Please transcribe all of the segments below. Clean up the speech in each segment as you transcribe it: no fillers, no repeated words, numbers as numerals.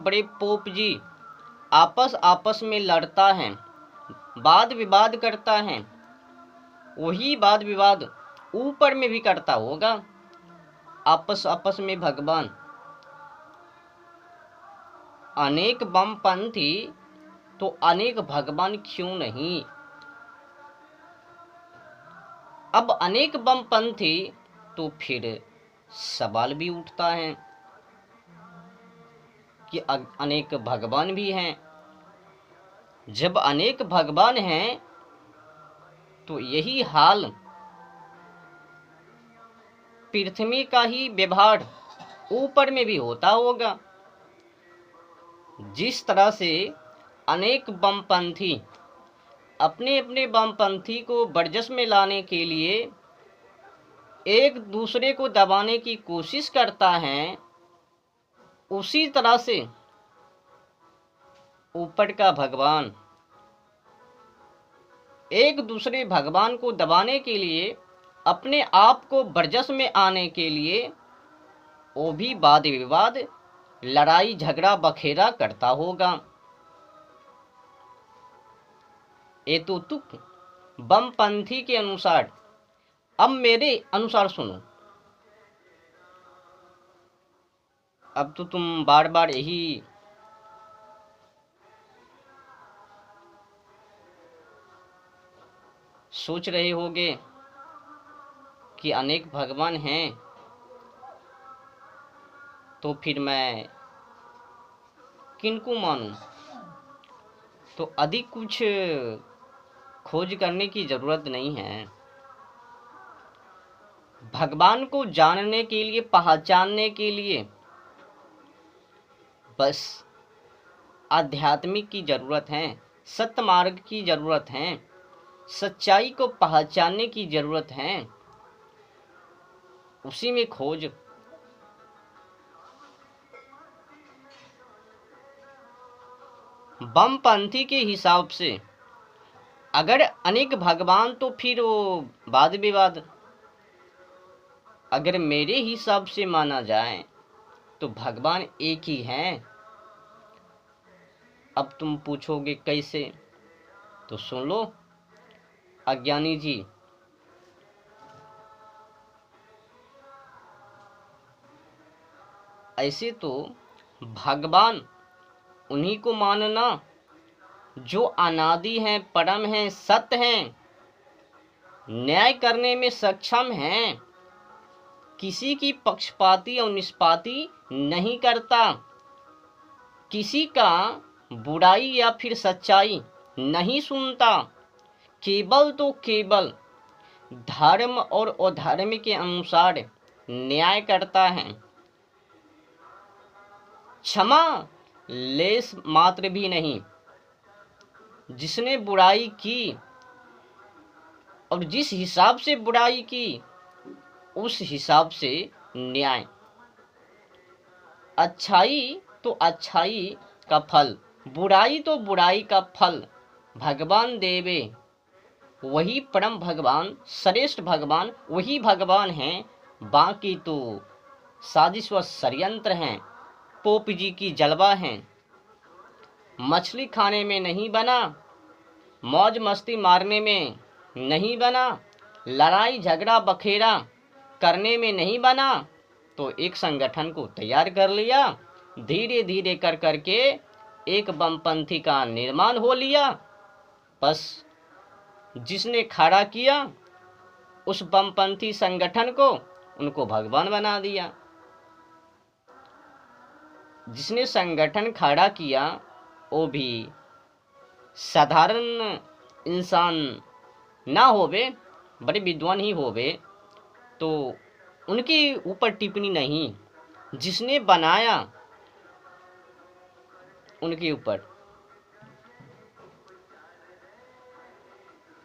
बड़े पोप जी आपस आपस में लड़ता है, वाद विवाद करता है, वही वाद विवाद ऊपर में भी करता होगा आपस आपस में भगवान। अनेक बमपंथी तो अनेक भगवान क्यों नहीं। अब अनेक बमपंथी तो फिर सवाल भी उठता है कि अनेक भगवान भी हैं। जब अनेक भगवान हैं तो यही हाल पृथ्वी का ही व्यवहार ऊपर में भी होता होगा। जिस तरह से अनेक बमपंथी अपने अपने वामपंथी को वर्चस्व में लाने के लिए एक दूसरे को दबाने की कोशिश करता है, उसी तरह से ऊपर का भगवान एक दूसरे भगवान को दबाने के लिए, अपने आप को वर्चस्व में आने के लिए वो भी वाद विवाद, लड़ाई झगड़ा बखेरा करता होगा। ये तो तुक बमपंथी के अनुसार। अब मेरे अनुसार सुनो। अब तो तुम बार बार यही सोच रहे होगे कि अनेक भगवान हैं, तो फिर मैं किनको मानूं। तो अधिक कुछ खोज करने की जरूरत नहीं है। भगवान को जानने के लिए, पहचानने के लिए बस आध्यात्मिक की जरूरत है, सत्य मार्ग की जरूरत है, सच्चाई को पहचानने की जरूरत है। उसी में खोज। बमपंथी के हिसाब से अगर अनेक भगवान तो फिर वो वाद विवाद। अगर मेरे हिसाब से माना जाए तो भगवान एक ही हैं। अब तुम पूछोगे कैसे, तो सुन लो अज्ञानी जी। ऐसे तो भगवान उन्हीं को मानना जो अनादि हैं, परम हैं, सत्य हैं, न्याय करने में सक्षम हैं, किसी की पक्षपाती और निष्पाती नहीं करता, किसी का बुराई या फिर सच्चाई नहीं सुनता, केवल तो केवल धर्म और अधर्म के अनुसार न्याय करता है। क्षमा लेस मात्र भी नहीं। जिसने बुराई की और जिस हिसाब से बुराई की, उस हिसाब से न्याय। अच्छाई तो अच्छाई का फल, बुराई तो बुराई का फल भगवान देवे। वही परम भगवान, श्रेष्ठ भगवान वही भगवान हैं। बाकी तो साजिश व षड्यंत्र हैं, पोप जी की जलवा हैं। मछली खाने में नहीं बना, मौज मस्ती मारने में नहीं बना, लड़ाई झगड़ा बखेरा करने में नहीं बना, तो एक संगठन को तैयार कर लिया। धीरे धीरे कर करके एक बमपंथी का निर्माण हो लिया। बस जिसने खड़ा किया उस बमपंथी संगठन को, उनको भगवान बना दिया। जिसने संगठन खड़ा किया वो भी साधारण इंसान ना होवे, बड़े विद्वान ही होवे, तो उनके ऊपर टिप्पणी नहीं। जिसने बनाया उनके ऊपर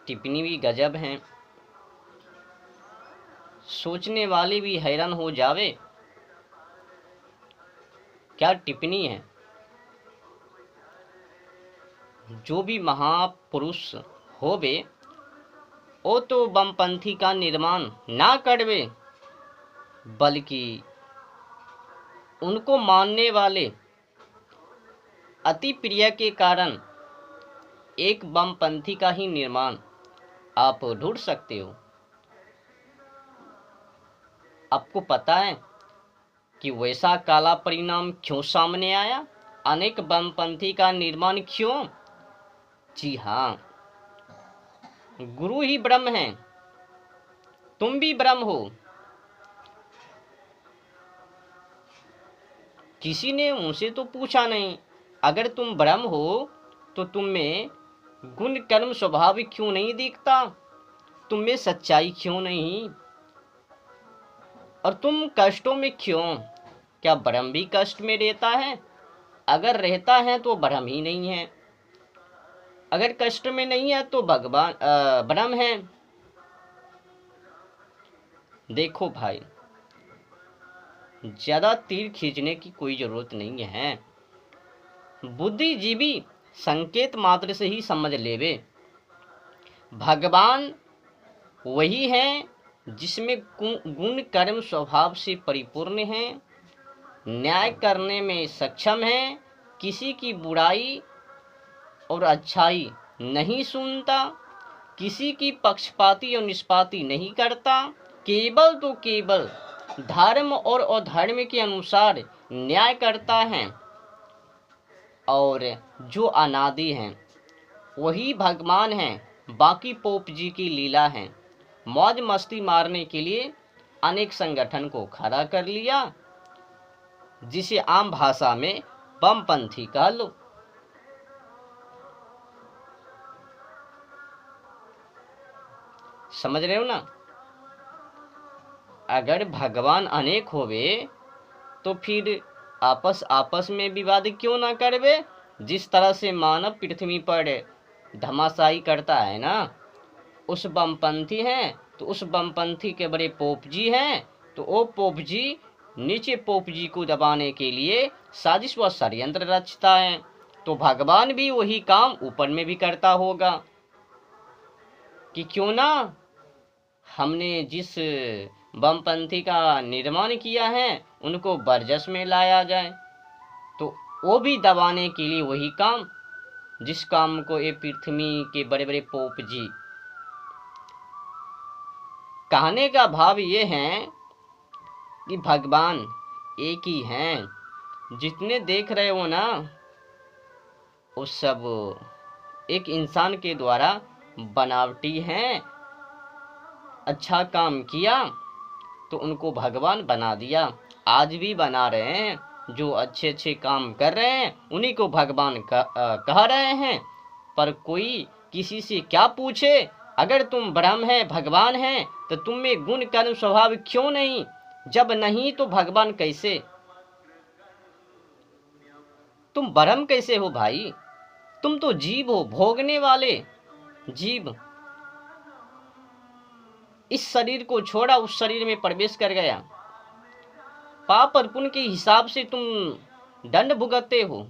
टिप्पणी भी गजब हैं। सोचने वाले भी हैरान हो जावे, क्या टिप्पणी है। जो भी महापुरुष होवे वो तो बमपंथी का निर्माण ना करवे, बल्कि उनको मानने वाले अति प्रिय के कारण एक वामपंथी का ही निर्माण आप ढूंढ सकते हो। आपको पता है कि वैसा काला परिणाम क्यों सामने आया, अनेक वामपंथी का निर्माण क्यों? जी हाँ, गुरु ही ब्रह्म है, तुम भी ब्रह्म हो। किसी ने उनसे तो पूछा नहीं, अगर तुम ब्रह्म हो तो तुम में गुण कर्म स्वभाव क्यों नहीं दिखता, तुम में सच्चाई क्यों नहीं, और तुम कष्टों में क्यों? क्या ब्रह्म भी कष्ट में रहता है? अगर रहता है तो ब्रह्म ही नहीं है, अगर कष्ट में नहीं है तो भगवान ब्रह्म है। देखो भाई, ज्यादा तीर खींचने की कोई जरूरत नहीं है, बुद्धिजीवी संकेत मात्र से ही समझ लेवे। भगवान वही है जिसमें गुण कर्म स्वभाव से परिपूर्ण है, न्याय करने में सक्षम है, किसी की बुराई और अच्छाई नहीं सुनता, किसी की पक्षपाती और निष्पाती नहीं करता, केवल तो केवल धर्म और अधर्म के अनुसार न्याय करता है, और जो अनादि हैं वही भगवान हैं, बाकी पोप जी की लीला है। मौज मस्ती मारने के लिए अनेक संगठन को खड़ा कर लिया, जिसे आम भाषा में वामपंथी कह लो। समझ रहे हो ना? अगर भगवान अनेक होवे तो फिर आपस में विवाद क्यों ना करवे? जिस तरह से मानव पृथ्वी पर धमाशाई करता है ना, उस वामपंथी हैं तो उस वामपंथी के बड़े पोप जी हैं, तो वो पोप जी नीचे पोप जी को दबाने के लिए साजिश व षड्यंत्र रचता है, तो भगवान भी वही काम ऊपर में भी करता होगा कि क्यों ना हमने जिस वामपंथी का निर्माण किया है उनको बरजस में लाया जाए। तो वो भी दबाने के लिए वही काम, जिस काम को ये पृथ्वी के बड़े बड़े पोप जी। कहने का भाव ये है कि भगवान एक ही हैं, जितने देख रहे हो ना वो सब एक इंसान के द्वारा बनावटी हैं। अच्छा काम किया तो उनको भगवान बना दिया, आज भी बना रहे हैं, जो अच्छे अच्छे काम कर रहे हैं उन्हीं को भगवान कह रहे हैं। पर कोई किसी से क्या पूछे, अगर तुम ब्रह्म है भगवान है तो तुम में गुण कर्म स्वभाव क्यों नहीं? जब नहीं तो भगवान कैसे? तुम ब्रह्म कैसे हो भाई? तुम तो जीव हो, भोगने वाले जीव। इस शरीर को छोड़ा, उस शरीर में प्रवेश कर गया, पाप और पुण्य के हिसाब से तुम दंड भुगतते हो,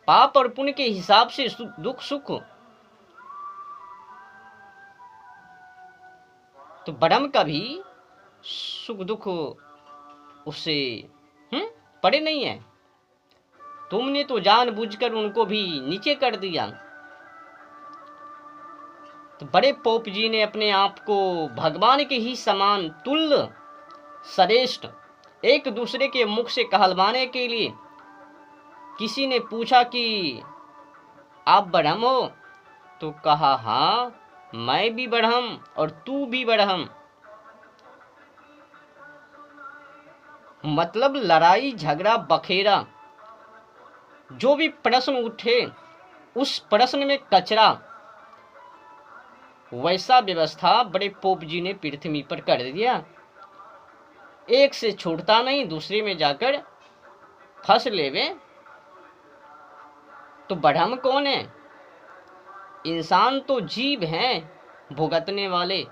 पाप और पुण्य के हिसाब से दुख सुख। तो ब्रह्म का भी सुख दुख उससे पड़े नहीं है। तुमने तो जानबूझकर उनको भी नीचे कर दिया। तो बड़े पोप जी ने अपने आप को भगवान के ही समान तुल्य श्रेष्ठ एक दूसरे के मुख से कहलवाने के लिए, किसी ने पूछा कि आप ब्रह्म हो, तो कहा हाँ मैं भी ब्रह्म और तू भी ब्रह्म। मतलब लड़ाई झगड़ा बखेरा, जो भी प्रश्न उठे उस प्रश्न में कचरा, वैसा व्यवस्था बड़े पोप जी ने पृथ्वी पर कर दिया। एक से छूटता नहीं, दूसरे में जाकर फंस लेवे। तो ब्रह्म कौन है? इंसान तो जीव हैं भुगतने वाले,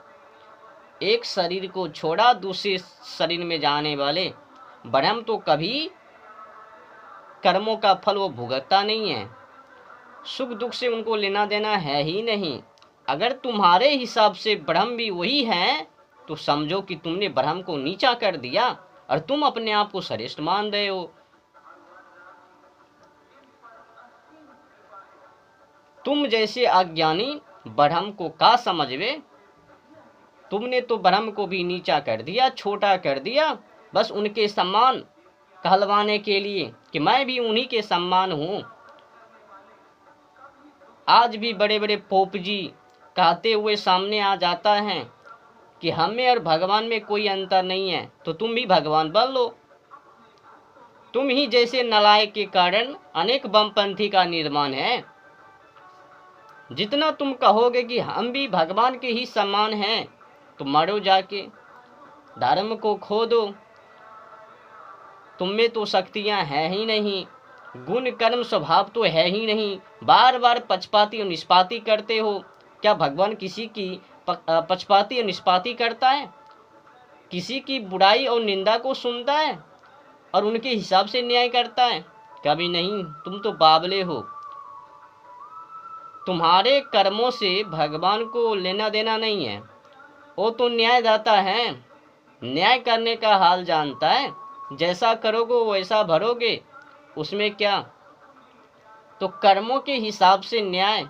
एक शरीर को छोड़ा दूसरे शरीर में जाने वाले। ब्रह्म तो कभी कर्मों का फल वो भुगतता नहीं है, सुख दुख से उनको लेना देना है ही नहीं। अगर तुम्हारे हिसाब से ब्रह्म भी वही है तो समझो कि तुमने ब्रह्म को नीचा कर दिया और तुम अपने आप को श्रेष्ठ मान रहे हो। तुम जैसे अज्ञानी ब्रह्म को का समझवे। तुमने तो ब्रह्म को भी नीचा कर दिया, छोटा कर दिया, बस उनके सम्मान कहलवाने के लिए कि मैं भी उन्हीं के सम्मान हूँ। आज भी बड़े बड़े पोप जी कहते हुए सामने आ जाता है कि हमें और भगवान में कोई अंतर नहीं है, तो तुम भी भगवान बन लो। तुम ही जैसे नलायक के कारण अनेक बमपंथी का निर्माण है। जितना तुम कहोगे कि हम भी भगवान के ही समान हैं, तो मरो जाके, धर्म को खो दो। तुम में तो शक्तियां हैं ही नहीं, गुण कर्म स्वभाव तो है ही नहीं, बार बार पक्षपाती और निष्पाती करते हो। क्या भगवान किसी की पक्षपाती और निष्पाती करता है? किसी की बुराई और निंदा को सुनता है और उनके हिसाब से न्याय करता है? कभी नहीं। तुम तो बावले हो। तुम्हारे कर्मों से भगवान को लेना देना नहीं है, वो तो न्यायदाता है, न्याय करने का हाल जानता है। जैसा करोगे वैसा भरोगे, उसमें क्या। तो कर्मों के हिसाब से न्याय